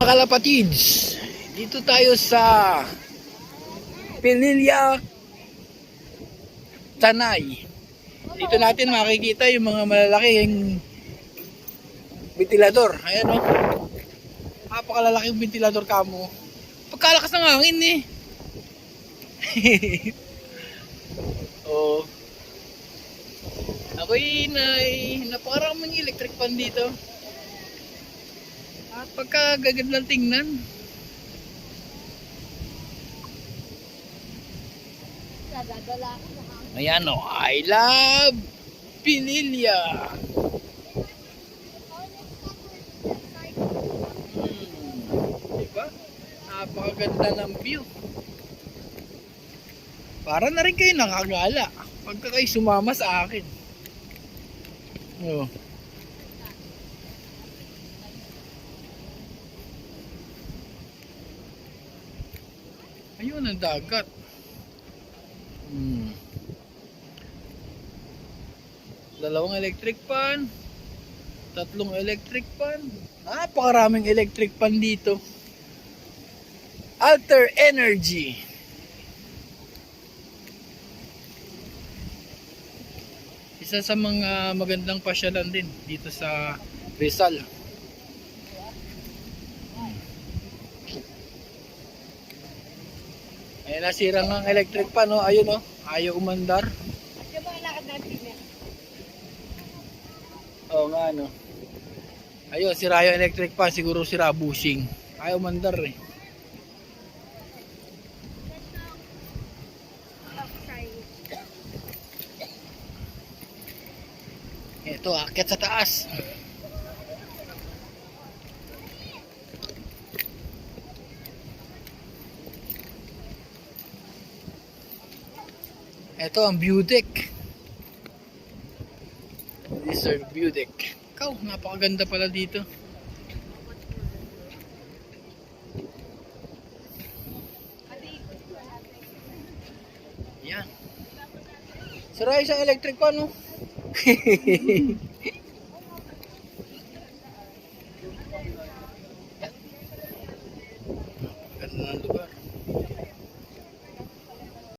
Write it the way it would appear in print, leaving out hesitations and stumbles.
Mga kalapatids, dito tayo sa Pililla, Tanay. Dito natin makikita yung mga malalaking ventilador. Ayan o. Napakalalaking ventilador kamo. Pagkalakas ng hangin eh. Oh. Ako'y napakaraming electric fan dito. At pagkagagandang tingnan. Ayan o, I love Pililla. Diba? Napakaganda ng view. Para na rin kayo nakagala pagka kayo sumama sa akin. Oh. Ayun ang dagat. Dalawang electric fan, tatlong electric fan, napakaraming electric fan dito. Alter Energy. Isa sa mga magandang pasyalan din dito sa Rizal. Ayan, nasira ng electric fan, no? Ayun, no? Ayaw umandar. Oo nga, no? Ayun, sira yung electric fan. Siguro sira bushing. Ayaw umandar eh. Ito, akyat sa taas. Ito ang view deck. This is view deck. Ikaw, napakaganda pala dito. Yan. Sira isang electric fan, no?